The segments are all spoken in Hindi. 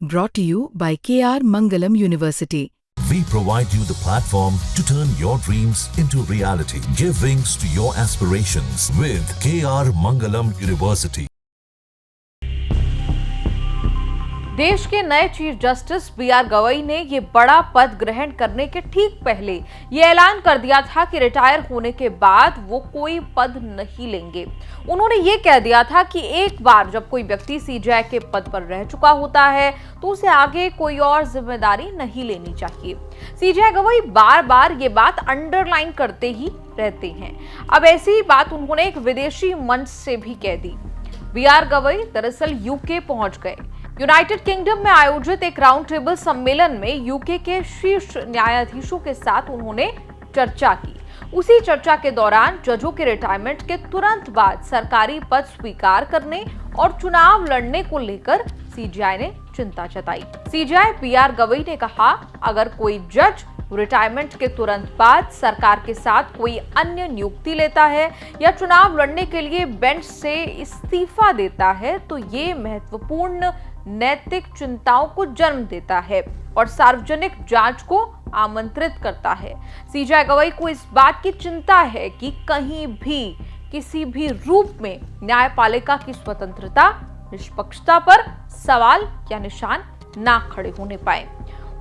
Brought to you by KR Mangalam University. We provide you the platform to turn your dreams into reality. Give wings to your aspirations with KR Mangalam University. देश के नए चीफ जस्टिस बीआर गवई ने ये बड़ा पद ग्रहण करने के ठीक पहले ये ऐलान कर दिया था कि रिटायर होने के बाद वो कोई पद नहीं लेंगे। उन्होंने ये कह दिया था कि एक बार जब कोई व्यक्ति सीजेआई के पद पर रह चुका होता है तो उसे आगे कोई और जिम्मेदारी नहीं लेनी चाहिए। सीजेआई गवई बार बार ये बात अंडरलाइन करते ही रहते हैं। अब ऐसी ही बात उन्होंने एक विदेशी मंच से भी कह दी। बीआर गवई दरअसल यूके पहुंच गए। यूनाइटेड किंगडम में आयोजित एक राउंड टेबल सम्मेलन में यूके के शीर्ष न्यायाधीशों के साथ उन्होंने चर्चा की। उसी चर्चा के दौरान जजों के रिटायरमेंट के तुरंत बाद सरकारी पद स्वीकार करने और चुनाव लड़ने को लेकर सीजेआई ने चिंता जताई। सीजेआई बीआर गवई ने कहा, अगर कोई जज रिटायरमेंट के तुरंत बाद सरकार के साथ कोई अन्य नियुक्ति लेता है या चुनाव लड़ने के लिए बेंच से इस्तीफा देता है तो ये महत्वपूर्ण नैतिक चिंताओं को जन्म देता है और सार्वजनिक जांच को आमंत्रित करता है। सीजेआई गवई को इस बात की चिंता है कि कहीं भी किसी भी रूप में न्यायपालिका की स्वतंत्रता, निष्पक्षता पर सवाल या निशान ना खड़े होने पाए।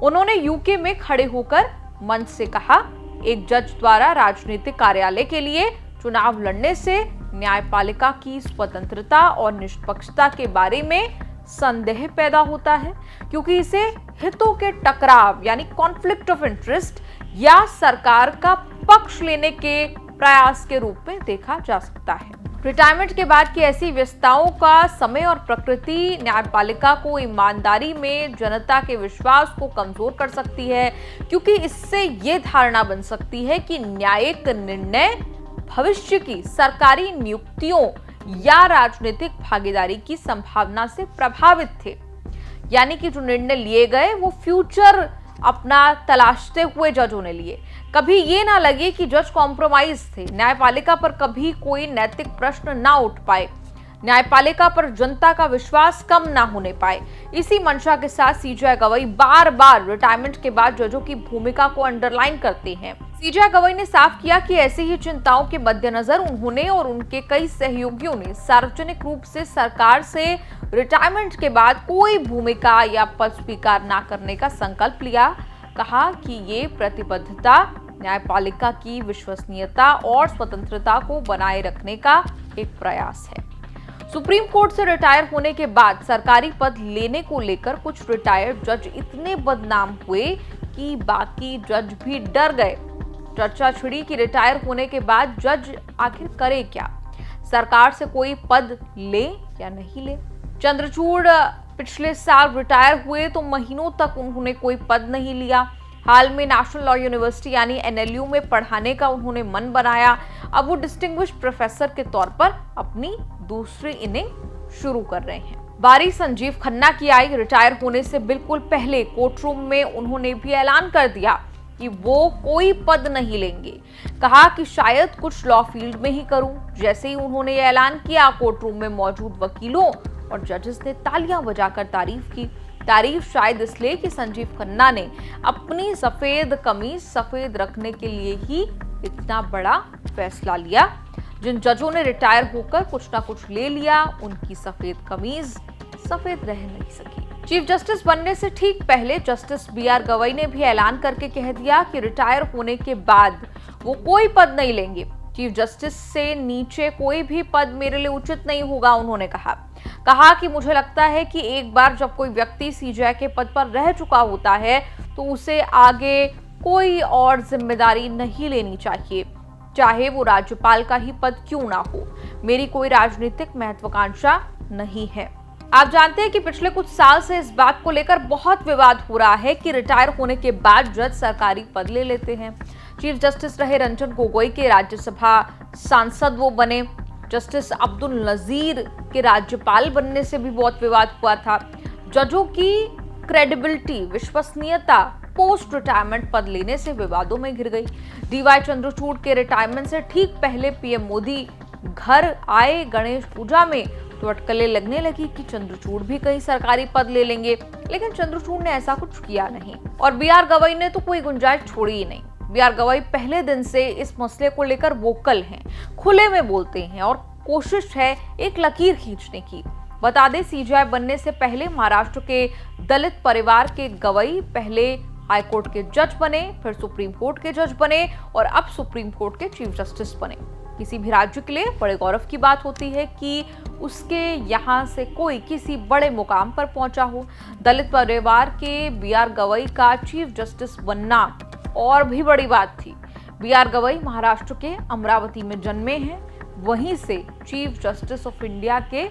उन्होंने यूके में खड़े होकर मंच से कहा, एक जज द्वारा राजनीतिक कार्यालय के लिए चुनाव लड़ने से न्यायपालिका की स्वतंत्रता और निष्पक्षता के बारे में संदेह पैदा होता है, क्योंकि इसे हितों के टकराव यानी कॉन्फ्लिक्ट ऑफ इंटरेस्ट या सरकार का पक्ष लेने के प्रयास के रूप में देखा जा सकता है। रिटायरमेंट के बाद की ऐसी व्यस्तताओं का समय और प्रकृति न्यायपालिका को ईमानदारी में जनता के विश्वास को कमजोर कर सकती है, क्योंकि इससे ये धारणा बन सकती है कि न्यायिक निर्णय भविष्य की सरकारी नियुक्तियों या राजनीतिक भागीदारी की संभावना से प्रभावित थे। यानी कि जो निर्णय लिए गए वो फ्यूचर अपना तलाशते हुए जजों ने लिए। कभी ये ना लगे कि जज कॉम्प्रोमाइज थे, न्यायपालिका पर कभी कोई नैतिक प्रश्न ना उठ पाए, न्यायपालिका पर जनता का विश्वास कम ना होने पाए। इसी मंशा के साथ सीजेआई गवई बार बार रिटायरमेंट के बाद जजों की भूमिका को अंडरलाइन करते हैं। सीजेआई गवई ने साफ किया कि ऐसी ही चिंताओं के मद्देनजर उन्होंने और उनके कई सहयोगियों ने सार्वजनिक रूप से सरकार से रिटायरमेंट के बाद कोई भूमिका या पद स्वीकार न करने का संकल्प लिया। कहा कि ये प्रतिबद्धता न्यायपालिका की विश्वसनीयता और स्वतंत्रता को बनाए रखने का एक प्रयास है। सुप्रीम कोर्ट से रिटायर होने के बाद सरकारी पद लेने को लेकर कुछ रिटायर्ड जज इतने बदनाम हुए कि बाकी जज भी डर गए। चर्चा छिड़ी कि रिटायर होने के बाद जज आखिर करे क्या, सरकार से कोई पद ले या नहीं ले। चंद्रचूड़ पिछले साल रिटायर हुए तो महीनों तक उन्होंने कोई पद नहीं लिया। हाल में नेशनल लॉ यूनिवर्सिटी यानी एनएलयू में पढ़ाने का उन्होंने मन बनाया। अब वो डिस्टिंग्विश्ड प्रोफेसर के तौर पर अपनी दूसरी इनिंग शुरू कर रहे हैं। बारी संजीव खन्ना की आई। रिटायर होने से बिल्कुल पहले कोर्टरूम में उन्होंने भी ऐलान कर दिया कि वो कोई पद नहीं लेंगे। कहा कि शायद कुछ लॉ फील्ड में ही करूं। जैसे ही उन्होंने ये ऐलान किया, कोर्टरूम में मौजूद वकीलों और जजेस ने तालियां बजाकर तारीफ की। तारीफ शायद इसलिए कि संजीव खन्ना ने अपनी सफेद कमीज सफेद रखने के लिए ही इतना बड़ा फैसला लिया। जिन जजों ने रिटायर होकर कुछ ना कुछ ले लिया, उनकी सफेद कमीज सफेद रह नहीं सकी। चीफ जस्टिस बनने से ठीक पहले जस्टिस बीआर गवई ने भी ऐलान करके कह दिया कि रिटायर होने के बाद वो कोई पद नहीं लेंगे। चीफ जस्टिस से नीचे कोई भी पद मेरे लिए उचित नहीं होगा, उन्होंने कहा कि मुझे लगता है कि एक बार जब कोई व्यक्ति सीजेआई के पद पर रह चुका होता है तो उसे आगे कोई और जिम्मेदारी नहीं लेनी चाहिए, चाहे वो राज्यपाल का ही पद क्यों ना हो। मेरी कोई राजनीतिक महत्वाकांक्षा नहीं है। आप जानते हैं कि पिछले कुछ साल से इस बात को लेकर बहुत विवाद हो रहा है कि रिटायर होने के बाद जज सरकारी पद ले लेते हैं। चीफ जस्टिस रहे रंजन गोगोई के राज्यसभा सांसद वो बने। जस्टिस अब्दुल नजीर के राज्यपाल बनने से भी बहुत विवाद हुआ था। जजों की क्रेडिबिलिटी, विश्वसनीयता पोस्ट रिटायरमेंट पद लेने से विवादों में घिर गई। डीवाई चंद्रचूड़ के रिटायरमेंट से ठीक पहले पीएम मोदी घर आए गणेश पूजा में तो अटकलें लगने लगी कि चंद्रचूड़ भी कहीं सरकारी पद ले लेंगे, लेकिन चंद्रचूड़ ने ऐसा कुछ किया नहीं और बीआर गवई ने तो कोई गुंजाइश छोड़ी ही नहीं। बीआर गवई पहले दिन से इस मसले को लेकर वोकल हैं, खुले में बोलते हैं और कोशिश है एक लकीर खींचने की। बता दें, सीजीआई बनने से पहले महाराष्ट्र के दलित परिवार के गवई पहले हाईकोर्ट के जज बने, फिर सुप्रीम कोर्ट के जज बने और अब सुप्रीम कोर्ट के चीफ जस्टिस बने। किसी भी राज्य के लिए बड़े गौरव की बात होती है कि उसके यहाँ से कोई किसी बड़े मुकाम पर पहुंचा हो। दलित परिवार के बीआर गवई का चीफ जस्टिस बनना और भी बड़ी बात थी। बीआर गवई महाराष्ट्र के अमरावती में जन्मे हैं, वहीं से चीफ जस्टिस ऑफ इंडिया के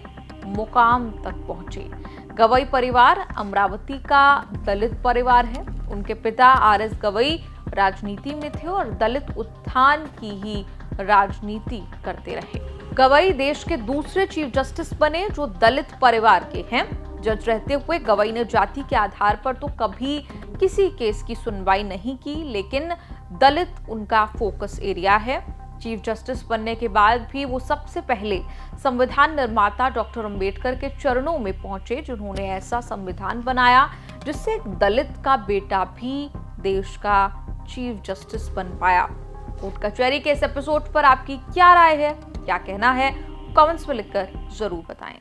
मुकाम तक पहुंचे। गवई परिवार अमरावती का दलित परिवार है। उनके पिता आरएस गवई राजनीति में थे और दलित उत्थान की ही राजनीति करते रहे। गवई देश के दूसरे चीफ जस्टिस बने जो दलित परिवार के हैं। जज रहते हुए गवई ने जाति के आधार पर तो कभी किसी केस की सुनवाई नहीं की, लेकिन दलित उनका फोकस एरिया है। चीफ जस्टिस बनने के बाद भी वो सबसे पहले संविधान निर्माता डॉक्टर अंबेडकर के चरणों में पहुंचे, जिन्होंने ऐसा संविधान बनाया जिससे एक दलित का बेटा भी देश का चीफ जस्टिस बन पाया। कोर्ट कचहरी के इस एपिसोड पर आपकी क्या राय है, क्या कहना है, कमेंट्स में लिखकर जरूर बताएं।